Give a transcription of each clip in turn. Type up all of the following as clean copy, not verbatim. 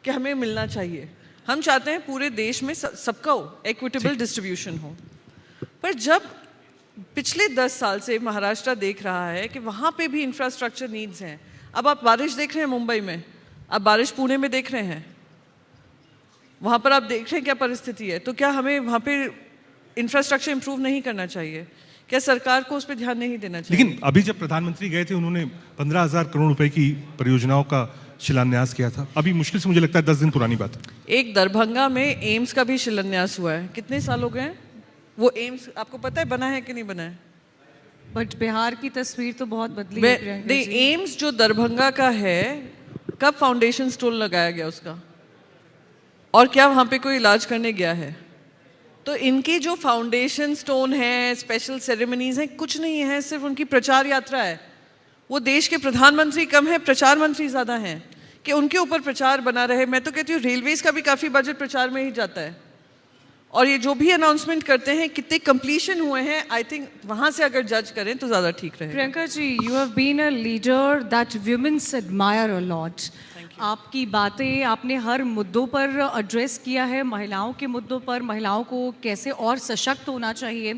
कि हमें मिलना चाहिए। हम चाहते हैं पूरे देश में सबका हो, इक्विटेबल डिस्ट्रीब्यूशन हो। पर जब पिछले 10 साल से महाराष्ट्र देख रहा है कि वहाँ पे भी इंफ्रास्ट्रक्चर नीड्स हैं। अब आप बारिश देख रहे हैं मुंबई में, अब बारिश पुणे में देख रहे हैं, वहाँ पर आप देख रहे हैं क्या परिस्थिति है। तो क्या हमें वहाँ पे इंफ्रास्ट्रक्चर इंप्रूव नहीं करना चाहिए? क्या सरकार को उस पर ध्यान नहीं देना चाहिए? लेकिन अभी जब प्रधानमंत्री गए थे उन्होंने 15,000 करोड़ रुपए की परियोजनाओं का शिलान्यास किया था। अभी मुश्किल से मुझे लगता है 10 दिन पुरानी बात है। एक दरभंगा में एम्स का भी शिलान्यास हुआ है। कितने साल हो गए हैं? वो एम्स आपको पता है बना है कि नहीं बना है? बट बिहार की तस्वीर तो बहुत बदली है प्रियंका नहीं, जी। एम्स जो दरभंगा का है, कब फाउंडेशन स्टोन लगाया गया उसका? और क्या वहाँ पे कोई इलाज करने गया है? तो इनकी जो फाउंडेशन स्टोन है, स्पेशल सेरेमनीज हैं, कुछ नहीं है, सिर्फ उनकी प्रचार यात्रा है। वो देश के प्रधानमंत्री कम है, प्रचार मंत्री ज़्यादा हैं कि उनके ऊपर प्रचार बना रहे। मैं तो कहती हूँ रेलवेज का भी काफ़ी बजट प्रचार में ही जाता है। और ये जो भी अनाउंसमेंट करते हैं, कितने कंप्लीशन हुए हैं, आई थिंक वहाँ से अगर जज करें तो ज़्यादा ठीक रहेगा। Priyanka ji, you have been a leader that women's admire a lot. आपकी बातें आपने हर मुद्दों पर एड्रेस किया है, महिलाओं के मुद्दों पर, महिलाओं को कैसे और सशक्त होना चाहिए।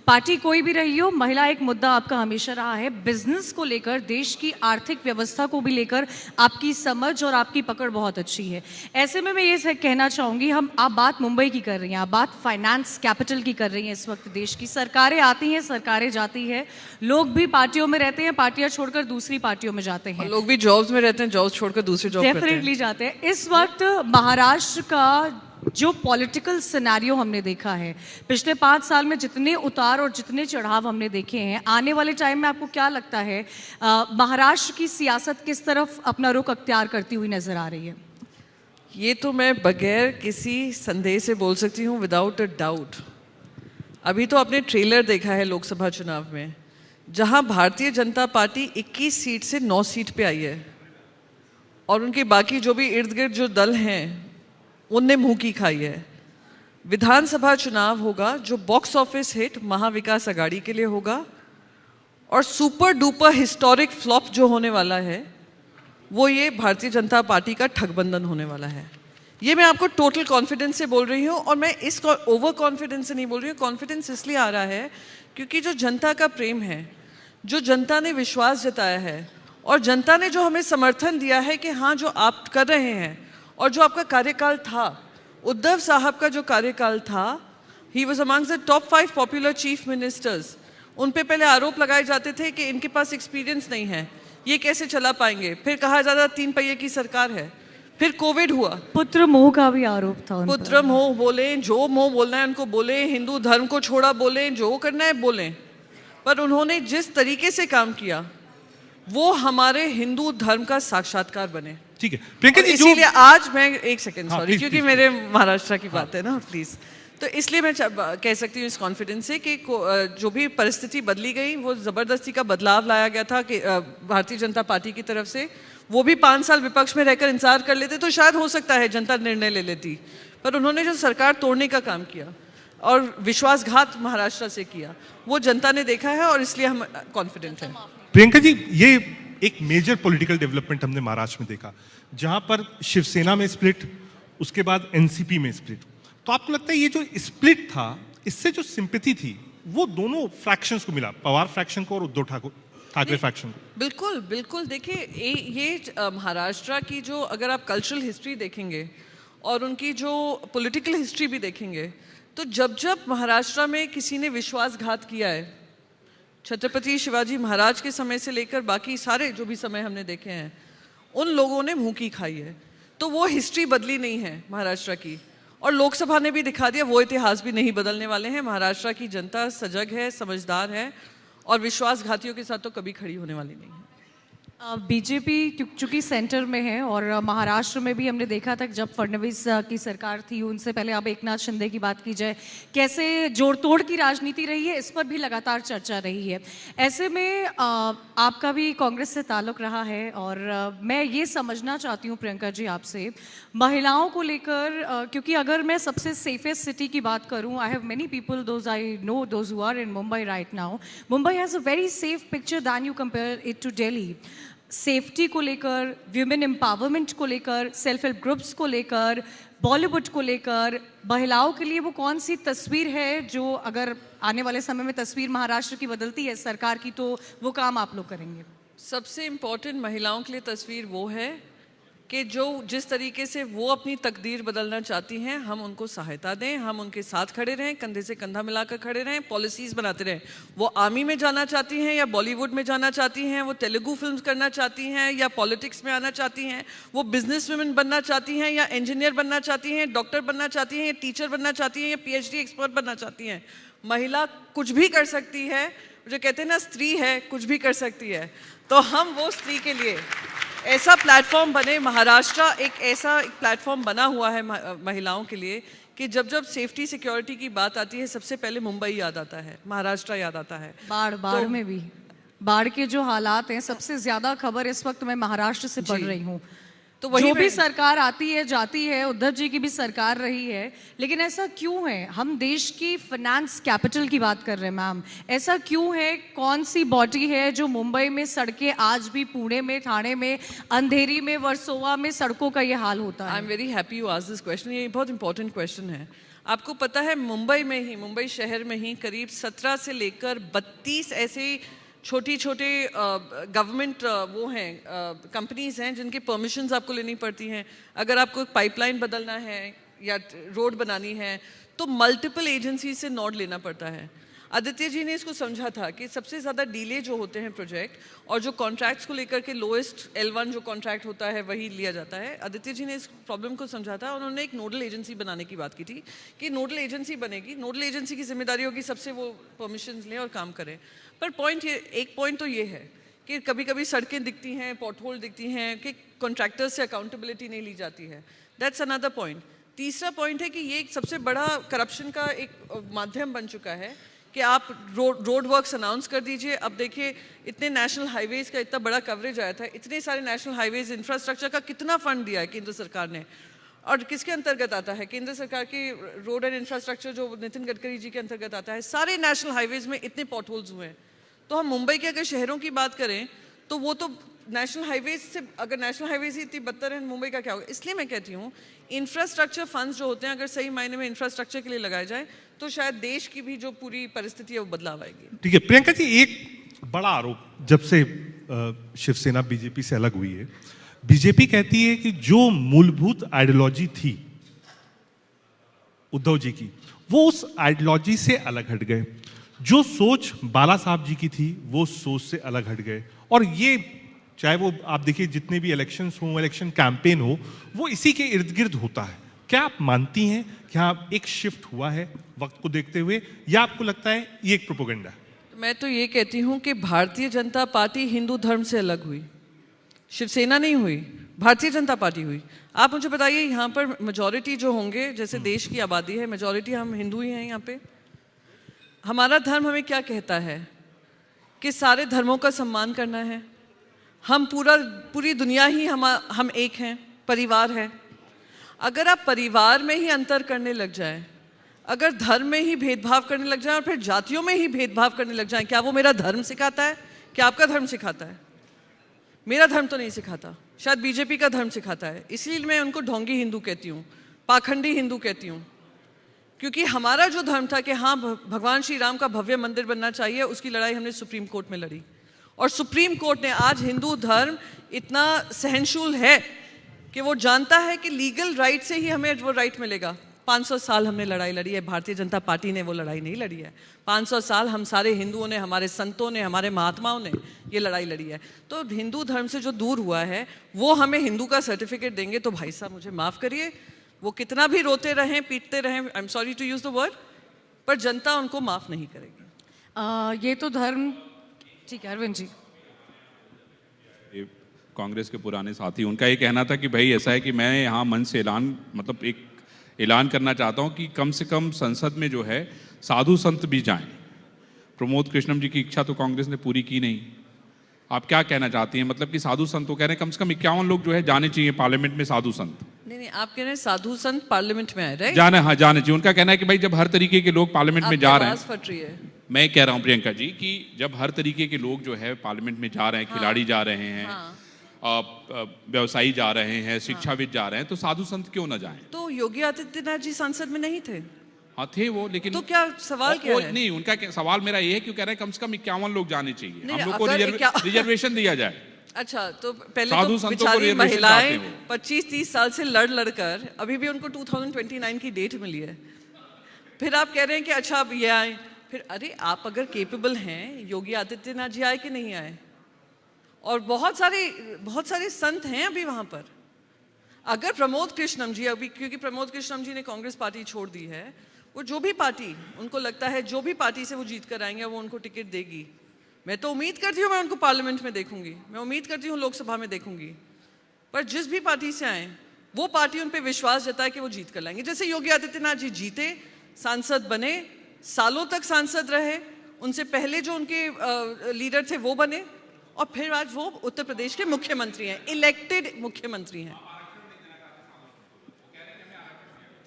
पार्टी कोई भी रही हो, महिला एक मुद्दा आपका हमेशा रहा है। बिजनेस को लेकर, देश की आर्थिक व्यवस्था को भी लेकर आपकी समझ और आपकी पकड़ बहुत अच्छी है। ऐसे में मैं ये कहना चाहूँगी, आप बात मुंबई की कर रही हैं, आप बात फाइनेंस कैपिटल की कर रही हैं। इस वक्त देश की सरकारें आती हैं, सरकारें जाती हैं, लोग भी पार्टियों में रहते हैं, पार्टियां छोड़कर दूसरी पार्टियों में जाते हैं, लोग भी जॉब्स में रहते हैं, जॉब्स छोड़कर दूसरे जॉब डेफिनेटली जाते हैं। इस वक्त महाराष्ट्र का जो पॉलिटिकल सिनेरियो हमने देखा है, पिछले 5 साल में जितने उतार और जितने चढ़ाव हमने देखे हैं, आने वाले टाइम में आपको क्या लगता है महाराष्ट्र की सियासत किस तरफ अपना रुख अख्तियार करती हुई नजर आ रही है? ये तो मैं बगैर किसी संदेह से बोल सकती हूँ, विदाउट अ डाउट। अभी तो आपने ट्रेलर देखा है लोकसभा चुनाव में, जहाँ भारतीय जनता पार्टी 21 सीट से 9 सीट पे आई है और उनके बाकी जो भी इर्द गिर्द जो दल हैं उनने मुंह की खाई है। विधानसभा चुनाव होगा जो box office hit Maha Vikas Aghadi के लिए होगा, और सुपर डुपर हिस्टोरिक फ्लॉप जो होने वाला है वो ये भारतीय जनता पार्टी का ठगबंधन होने वाला है। ये मैं आपको टोटल कॉन्फिडेंस से बोल रही हूँ, और मैं इस ओवर कॉन्फिडेंस से नहीं बोल रही हूँ। कॉन्फिडेंस इसलिए आ रहा है क्योंकि जो जनता का प्रेम है, जो जनता ने विश्वास जताया है, और जनता ने जो हमें समर्थन दिया है कि हाँ जो आप कर रहे हैं, और जो आपका कार्यकाल था, उद्धव साहब का जो कार्यकाल था, he was amongst the top 5 popular chief ministers. उन पे पहले आरोप लगाए जाते थे कि इनके पास एक्सपीरियंस नहीं है, ये कैसे चला पाएंगे। फिर कहा जाता 3 पहिए की सरकार है। फिर कोविड हुआ, पुत्र मोह का भी आरोप था उन पर। पुत्र मोह बोले, जो मोह बोलना है उनको बोले, हिंदू धर्म को छोड़ा बोले, जो करना है बोले। पर उन्होंने जिस तरीके से काम किया वो हमारे हिंदू धर्म का साक्षात्कार बने। ठीक है प्रियंका जी, इसीलिए आज मैं एक सेकंड, हाँ, सॉरी, प्लीज, क्योंकि प्लीज, मेरे महाराष्ट्र की बात है ना, प्लीज। तो इसलिए मैं कह सकती हूँ इस कॉन्फिडेंस से कि जो भी परिस्थिति बदली गई, वो ज़बरदस्ती का बदलाव लाया गया था कि भारतीय जनता पार्टी की तरफ से। वो भी 5 साल विपक्ष में रहकर इंतजार कर लेते तो शायद हो सकता है जनता निर्णय ले लेती, पर उन्होंने जो सरकार तोड़ने का काम किया और विश्वासघात महाराष्ट्र से किया, वो जनता ने देखा है, और इसलिए हम कॉन्फिडेंट हैं। प्रियंका जी, ये एक मेजर पॉलिटिकल डेवलपमेंट हमने महाराष्ट्र में देखा, जहां पर शिवसेना में स्प्लिट, उसके बाद एनसीपी में स्प्लिट। तो आपको लगता है ये जो स्प्लिट था, इससे जो सिंपैथी थी वो दोनों फ्रैक्शंस को मिला, पवार फ्रैक्शन को और उद्धव ठाकरे फ्रैक्शन को? बिल्कुल बिल्कुल। देखिए ये महाराष्ट्र की जो, अगर आप कल्चरल हिस्ट्री देखेंगे और उनकी जो पॉलिटिकल हिस्ट्री भी देखेंगे, तो जब जब महाराष्ट्र में किसी ने विश्वासघात किया है, छत्रपति शिवाजी महाराज के समय से लेकर बाकी सारे जो भी समय हमने देखे हैं, उन लोगों ने मुंह की खाई है। तो वो हिस्ट्री बदली नहीं है महाराष्ट्र की, और लोकसभा ने भी दिखा दिया वो इतिहास भी नहीं बदलने वाले हैं। महाराष्ट्र की जनता सजग है, समझदार है, और विश्वासघातियों के साथ तो कभी खड़ी होने वाली नहीं है। बीजेपी चूंकि सेंटर में है, और महाराष्ट्र में भी हमने देखा था कि जब फडणवीस की सरकार थी, उनसे पहले अब एकनाथ शिंदे की बात की जाए, कैसे जोड़ तोड़ की राजनीति रही है, इस पर भी लगातार चर्चा रही है। ऐसे में आपका भी कांग्रेस से ताल्लुक रहा है, और मैं ये समझना चाहती हूँ प्रियंका जी आपसे, महिलाओं को लेकर, क्योंकि अगर मैं सबसे सेफेस्ट सिटी की बात करूँ, I have many people those I know those who are in Mumbai right now. Mumbai has a very safe picture than you compare it to Delhi. Safety को लेकर, वुमेन एम्पावरमेंट को लेकर, सेल्फ हेल्प ग्रुप्स को लेकर, बॉलीवुड को लेकर, महिलाओं के लिए वो कौन सी तस्वीर है जो अगर आने वाले समय में तस्वीर महाराष्ट्र की बदलती है सरकार की, तो वो काम आप लोग करेंगे? सबसे इम्पोर्टेंट महिलाओं के लिए तस्वीर वो है कि जो जिस तरीके से वो अपनी तकदीर बदलना चाहती हैं, हम उनको सहायता दें, हम उनके साथ खड़े रहें, कंधे से कंधा मिलाकर खड़े रहें, पॉलिसीज़ बनाते रहें। वो आर्मी में जाना चाहती हैं या बॉलीवुड में जाना चाहती हैं, वो तेलुगु फिल्म्स करना चाहती हैं या पॉलिटिक्स में आना चाहती हैं, वो बिजनेस वुमेन बनना चाहती हैं या इंजीनियर बनना चाहती हैं, डॉक्टर बनना चाहती हैं या टीचर बनना चाहती हैं या PhD एक्सपर्ट बनना चाहती हैं। महिला कुछ भी कर सकती है। जो कहते हैं ना, स्त्री है कुछ भी कर सकती है। तो हम वो स्त्री के लिए ऐसा प्लेटफॉर्म बने, महाराष्ट्र एक ऐसा प्लेटफॉर्म बना हुआ है महिलाओं के लिए कि जब जब सेफ्टी सिक्योरिटी की बात आती है सबसे पहले मुंबई याद आता है, महाराष्ट्र याद आता है। बाढ़ में भी बाढ़ के जो हालात हैं, सबसे ज्यादा खबर इस वक्त मैं महाराष्ट्र से पढ़ रही हूँ। तो वही जो भी सरकार आती है जाती है, उद्धव जी की भी सरकार रही है, लेकिन ऐसा क्यों है? हम देश की फाइनेंस कैपिटल की बात कर रहे हैं मैम, ऐसा क्यों है? कौन सी बॉडी है जो मुंबई में सड़कें आज भी, पुणे में, ठाणे में, अंधेरी में, वर्सोवा में सड़कों का ये हाल होता है? I am very happy you asked this question. ये बहुत इंपॉर्टेंट क्वेश्चन है। आपको पता है मुंबई में ही, मुंबई शहर में ही करीब 17 से लेकर 32 ऐसे छोटी छोटे गवर्नमेंट वो हैं, कंपनीज हैं जिनकी परमिशंस आपको लेनी पड़ती हैं। अगर आपको पाइपलाइन बदलना है या रोड बनानी है तो मल्टीपल एजेंसी से नोड लेना पड़ता है। आदित्य जी ने इसको समझा था कि सबसे ज़्यादा डिले जो होते हैं प्रोजेक्ट, और जो कॉन्ट्रैक्ट्स को लेकर के लोएस्ट L1 जो कॉन्ट्रैक्ट होता है वही लिया जाता है। आदित्य जी ने इस प्रॉब्लम को समझा था। उन्होंने एक नोडल एजेंसी बनाने की बात की थी कि नोडल एजेंसी बनेगी, नोडल एजेंसी की जिम्मेदारी होगी सबसे वो परमिशंस लें और काम करें। पर एक पॉइंट तो ये है कि कभी कभी सड़कें दिखती हैं, पॉटहोल दिखती हैं कि कॉन्ट्रैक्टर्स से अकाउंटेबिलिटी नहीं ली जाती है। That's another point. तीसरा पॉइंट है कि ये एक सबसे बड़ा करप्शन का एक माध्यम बन चुका है कि आप रोड वर्क्स अनाउंस कर दीजिए। अब देखिए, इतने नेशनल हाईवेज़ का इतना बड़ा कवरेज आया था, इतने सारे नेशनल हाईवेज़ इंफ्रास्ट्रक्चर का कितना फंड दिया है केंद्र सरकार ने, और किसके अंतर्गत आता है? केंद्र सरकार की रोड एंड इंफ्रास्ट्रक्चर जो नितिन गडकरी जी के अंतर्गत आता है। सारे नेशनल हाईवेज़ में इतने पॉटहोल्स हुए हैं। तो हम मुंबई के अगर शहरों की बात करें तो वो तो नेशनल हाईवेज से, अगर नेशनल हाईवेज ही इतनी बदतर है, मुंबई का क्या होगा? इसलिए मैं कहती हूँ इंफ्रास्ट्रक्चर फंड्स जो होते हैं अगर सही मायने में इंफ्रास्ट्रक्चर के लिए लगाए जाए तो शायद देश की भी जो पूरी परिस्थिति है वो बदलाव आएगी। ठीक है प्रियंका जी, एक बड़ा आरोप जब से शिवसेना बीजेपी से अलग हुई है, बीजेपी कहती है कि जो मूलभूत आइडियोलॉजी थी उद्धव जी की, वो उस आइडियोलॉजी से अलग हट गए। जो सोच बाला साहब जी की थी वो सोच से अलग हट गए। और ये चाहे वो आप देखिए जितने भी इलेक्शंस हो, इलेक्शन कैंपेन हो, वो इसी के इर्द गिर्द होता है। क्या आप मानती हैं कि हाँ एक शिफ्ट हुआ है वक्त को देखते हुए, या आपको लगता है ये एक प्रोपेगेंडा है? मैं तो ये कहती हूँ कि भारतीय जनता पार्टी हिंदू धर्म से अलग हुई, शिवसेना नहीं हुई, भारतीय जनता पार्टी हुई। आप मुझे बताइए, यहाँ पर मेजॉरिटी जो होंगे, जैसे देश की आबादी है, मेजॉरिटी हम हिंदू ही हैं यहाँ पे। हमारा धर्म हमें क्या कहता है कि सारे धर्मों का सम्मान करना है। हम पूरी दुनिया ही हम एक हैं, परिवार है। अगर आप परिवार में ही अंतर करने लग जाएं, अगर धर्म में ही भेदभाव करने लग जाएं और फिर जातियों में ही भेदभाव करने लग जाएं, क्या वो मेरा धर्म सिखाता है? क्या आपका धर्म सिखाता है? मेरा धर्म तो नहीं सिखाता, शायद बीजेपी का धर्म सिखाता है। इसलिए मैं उनको ढोंगी हिंदू कहती हूँ, पाखंडी हिंदू कहती हूँ। क्योंकि हमारा जो धर्म था कि हाँ भगवान श्री राम का भव्य मंदिर बनना चाहिए, उसकी लड़ाई हमने सुप्रीम कोर्ट में लड़ी। और सुप्रीम कोर्ट ने आज हिंदू धर्म इतना सहनशील है कि वो जानता है कि लीगल राइट से ही हमें वो राइट मिलेगा। 500 साल हमने लड़ाई लड़ी है, भारतीय जनता पार्टी ने वो लड़ाई नहीं लड़ी है। 500 साल हम सारे हिंदुओं ने, हमारे संतों ने, हमारे महात्माओं ने ये लड़ाई लड़ी है। तो हिंदू धर्म से जो दूर हुआ है वो हमें हिंदू का सर्टिफिकेट देंगे तो भाई साहब मुझे माफ़ करिए, वो कितना भी रोते रहें, पीटते रहें, I am sorry to use the word, पर जनता उनको माफ़ नहीं करेगी। ये तो धर्म, ठीक है अरविंद जी। कांग्रेस के पुराने साथी, उनका ये कहना था कि भाई ऐसा है कि मैं यहाँ मन से एक ऐलान करना चाहता हूँ कि कम से कम संसद में जो है साधु संत भी जाएं। प्रमोद कृष्णम जी की इच्छा तो कांग्रेस ने पूरी की नहीं। आप क्या कहना चाहती हैं? मतलब कि साधु संत, वो कह रहे हैं कम से कम 51 लोग जो है जाने चाहिए पार्लियामेंट में, साधु संत। नहीं, आप कह रहे हैं साधु संत पार्लियामेंट में आए, राइट? जाना, हाँ जाने चाहिए। उनका कहना है कि भाई जब हर तरीके के लोग पार्लियामेंट में जा रहे हैं, फट रही है। मैं कह रहा हूं प्रियंका जी कि जब हर तरीके के लोग जो है पार्लियामेंट में जा रहे हैं, खिलाड़ी जा रहे हैं, व्यवसायी जा रहे हैं, शिक्षाविद जा रहे हैं, तो साधु संत क्यों ना जाएं? तो योगी आदित्यनाथ जी संसद में नहीं थे, हाँ थे वो, लेकिन तो क्या सवाल क्या है? नहीं, उनका सवाल मेरा ये है, क्यों कह रहे हैं कम से कम 51 लोग जाने चाहिए, नहीं, हम लोग को अगर रिजर्वेशन दिया जाए। अच्छा, तो पहले साधु तो संतों को बेचारी रिजर्वेशन महिलाएं चाहते हो। 25-30 साल से लड़ कर अभी भी उनको 2029 की डेट मिली है, फिर आप कह रहे हैं कि अच्छा अब ये आए, फिर अरे आप अगर केपेबल हैं, योगी आदित्यनाथ जी आए कि नहीं आए? और बहुत सारे संत हैं अभी वहां पर। अगर प्रमोद कृष्णम जी अभी, क्योंकि प्रमोद कृष्णम जी ने कांग्रेस पार्टी छोड़ दी है, वो जो भी पार्टी उनको लगता है, जो भी पार्टी से वो जीत कर आएंगे वो उनको टिकट देगी। मैं तो उम्मीद करती हूँ मैं उनको पार्लियामेंट में देखूंगी, मैं उम्मीद करती हूँ लोकसभा में देखूंगी, पर जिस भी पार्टी से आए वो पार्टी उन पर विश्वास जताए कि वो जीत कर लाएंगे। जैसे योगी आदित्यनाथ जी जीते, सांसद बने, सालों तक सांसद रहे, उनसे पहले जो उनके लीडर थे वो बने, और फिर आज वो उत्तर प्रदेश के मुख्यमंत्री हैं, इलेक्टेड मुख्यमंत्री हैं।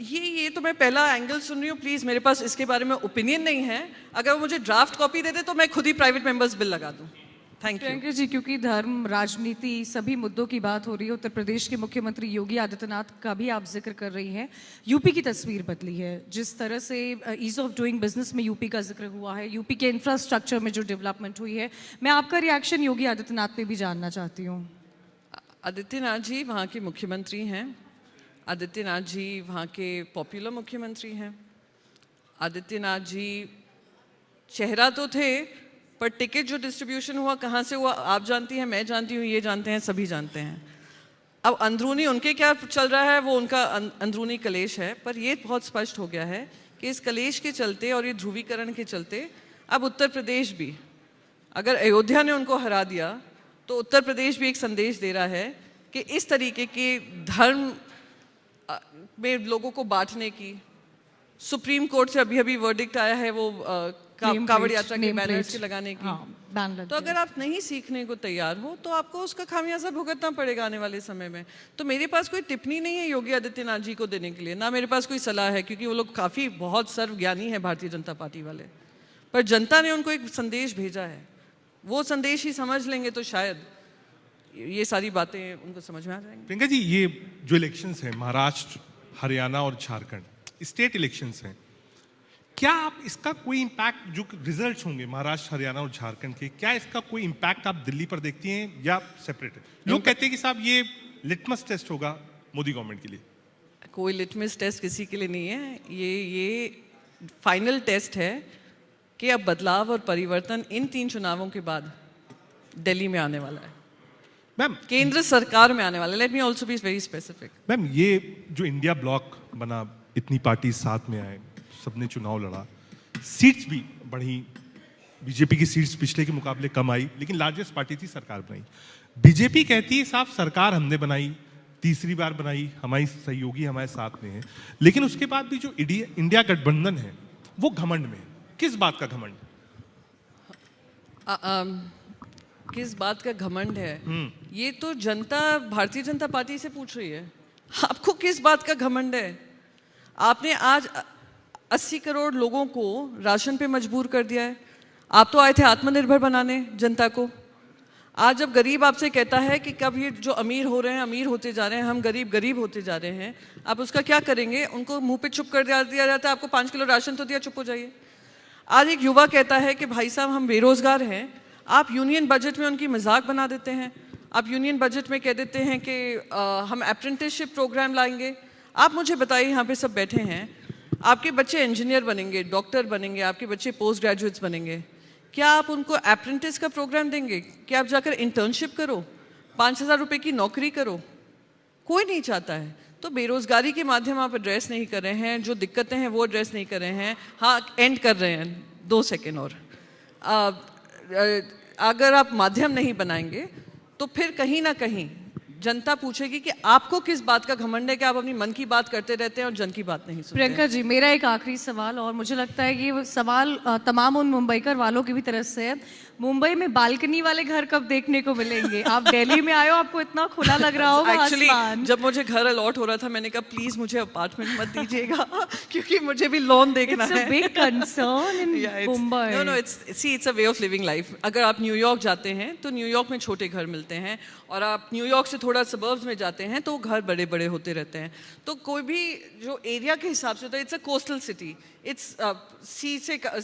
ये तो मैं पहला एंगल सुन रही हूँ, प्लीज मेरे पास इसके बारे में ओपिनियन नहीं है। अगर वो मुझे ड्राफ्ट कॉपी दे दे तो मैं खुद ही प्राइवेट मेंबर्स बिल लगा दूं। Thank you. प्रियंका जी, क्योंकि धर्म, राजनीति, सभी मुद्दों की बात हो रही है, उत्तर प्रदेश के मुख्यमंत्री योगी आदित्यनाथ का भी आप जिक्र कर रही हैं। यूपी की तस्वीर बदली है, जिस तरह से ईज ऑफ डूइंग बिजनेस में यूपी का जिक्र हुआ है, यूपी के इंफ्रास्ट्रक्चर में जो डेवलपमेंट हुई है, मैं आपका रिएक्शन योगी आदित्यनाथ पे भी जानना चाहती हूँ। आदित्यनाथ जी वहाँ के मुख्यमंत्री हैं, आदित्यनाथ जी वहाँ के पॉपुलर मुख्यमंत्री हैं, आदित्यनाथ जी चेहरा तो थे, पर टिकट जो डिस्ट्रीब्यूशन हुआ कहाँ से हुआ आप जानती हैं, मैं जानती हूँ, ये जानते हैं, सभी जानते हैं। अब अंदरूनी उनके क्या चल रहा है वो उनका अंदरूनी कलेश है, पर ये बहुत स्पष्ट हो गया है कि इस कलेश के चलते और ये ध्रुवीकरण के चलते अब उत्तर प्रदेश भी, अगर अयोध्या ने उनको हरा दिया तो उत्तर प्रदेश भी एक संदेश दे रहा है कि इस तरीके के धर्म में लोगों को बांटने की, सुप्रीम कोर्ट से अभी अभी वर्डिक्ट आया है वो कावड़ यात्रा के बैनर्स के लगाने की, तो अगर आप नहीं सीखने को तैयार हो तो आपको उसका खामियाजा भुगतना पड़ेगा आने वाले समय में। तो मेरे पास कोई टिप्पणी नहीं है योगी आदित्यनाथ जी को देने के लिए, ना मेरे पास कोई सलाह है, क्योंकि वो लोग काफ़ी बहुत सर्वज्ञानी है भारतीय जनता पार्टी वाले, पर जनता ने उनको एक संदेश भेजा है, वो संदेश ही समझ लेंगे तो शायद ये सारी बातें उनको समझ में आ जाएंगी। प्रियंका जी, ये जो इलेक्शंस हैं महाराष्ट्र, हरियाणा और झारखंड, स्टेट इलेक्शंस हैं, क्या आप इसका कोई इम्पैक्ट, जो रिजल्ट्स होंगे महाराष्ट्र, हरियाणा और झारखंड के, क्या इसका कोई इम्पैक्ट आप दिल्ली पर देखती हैं या सेपरेट है? लोग कहते हैं कि साहब ये लिटमस टेस्ट होगा मोदी गवर्नमेंट के लिए। कोई लिटमस टेस्ट किसी के लिए नहीं है, ये फाइनल टेस्ट है कि अब बदलाव और परिवर्तन इन 3 चुनावों के बाद दिल्ली में आने वाला है, मैम केंद्र सरकार में आने वाला है। Let me also be very specific. Ma'am, ये जो इंडिया ब्लॉक बना, इतनी पार्टी साथ में आए, सबने चुनाव लड़ा, सीट्स भी बढ़ी, बीजेपी की सीट्स पिछले के मुकाबले कम आई, लेकिन लार्जेस्ट पार्टी थी, सरकार बनाई। बीजेपी कहती है साहब सरकार हमने बनाई, तीसरी बार बनाई, हमारी सहयोगी हमारे साथ में है, लेकिन उसके बाद भी जो इंडिया गठबंधन है वो घमंड में है। किस बात का घमंड? किस बात का घमंड है, ये तो जनता भारतीय जनता पार्टी से पूछ रही है। आपको किस बात का घमंड है? आपने आज 80 करोड़ लोगों को राशन पे मजबूर कर दिया है। आप तो आए थे आत्मनिर्भर बनाने जनता को। आज जब गरीब आपसे कहता है कि कब ये जो अमीर हो रहे हैं अमीर होते जा रहे हैं, हम गरीब गरीब होते जा रहे हैं, आप उसका क्या करेंगे? उनको मुंह पे चुप कर दिया जाता है, आपको 5 किलो राशन तो दिया, चुप हो जाइए। आज एक युवा कहता है कि भाई साहब हम बेरोजगार हैं, आप यूनियन बजट में उनकी मजाक बना देते हैं। आप यूनियन बजट में कह देते हैं कि हम अप्रेंटिसशिप प्रोग्राम लाएंगे। आप मुझे बताइए, यहाँ पे सब बैठे हैं, आपके बच्चे इंजीनियर बनेंगे, डॉक्टर बनेंगे, आपके बच्चे पोस्ट ग्रेजुएट्स बनेंगे, क्या आप उनको अप्रेंटिस का प्रोग्राम देंगे? क्या आप जाकर इंटर्नशिप करो, 5,000 रुपये की नौकरी करो? कोई नहीं चाहता है। तो बेरोजगारी के माध्यम आप एड्रेस नहीं कर रहे हैं, जो दिक्कतें हैं वो एड्रेस नहीं कर रहे हैं। हाँ, एंड कर रहे हैं, 2 सेकेंड और। अगर आप माध्यम नहीं बनाएंगे तो फिर कहीं ना कहीं जनता पूछेगी कि आपको किस बात का घमंड है कि आप अपनी मन की बात करते रहते हैं और जन की बात नहीं सुनते। प्रियंका जी, मेरा एक आखिरी सवाल, और मुझे लगता है कि ये सवाल तमाम उन मुंबईकर वालों की भी तरफ से है। मुंबई में बालकनी वाले घर कब देखने को मिलेंगे? आप दिल्ली में आए हो, आपको इतना खुला लग रहा होगा एक्चुअली आसमान। जब मुझे घर अलॉट हो रहा था मैंने कहा प्लीज मुझे अपार्टमेंट मत दीजिएगा क्योंकि मुझे भी लोन देखना It's a है। big concern in Mumbai. No, it's a way of living life. अगर आप न्यूयॉर्क जाते हैं तो न्यूयॉर्क में छोटे घर मिलते हैं और आप न्यूयॉर्क से थोड़ा सबर्ब्स में जाते हैं तो घर बड़े बड़े होते रहते हैं। तो कोई भी जो एरिया के हिसाब से होता है, it's a coastal city, it's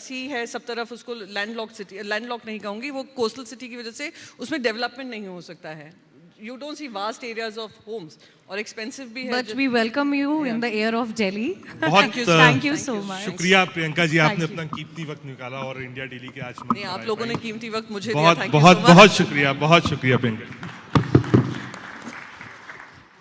sea है सब तरफ, उसको लैंडलॉक सिटी, लैंडलॉक नहीं कहूँगी, वो कोस्टल सिटी की वजह से उसमें डेवलपमेंट नहीं हो सकता है। You don't see vast areas of homes और expensive भी है। But we welcome you in the air of Delhi. बहुत Thank you so much. शुक्रिया प्रियंका जी, आपने Thank you. अपना कीमती वक्त निकाला और इंडिया डेली के आज नहीं, आप लोगों ने कीमती वक्त मुझे दिया। बहुत Thank you so बहुत much. बहुत शुक्रिया, बहुत शुक्रिया प्रियंका।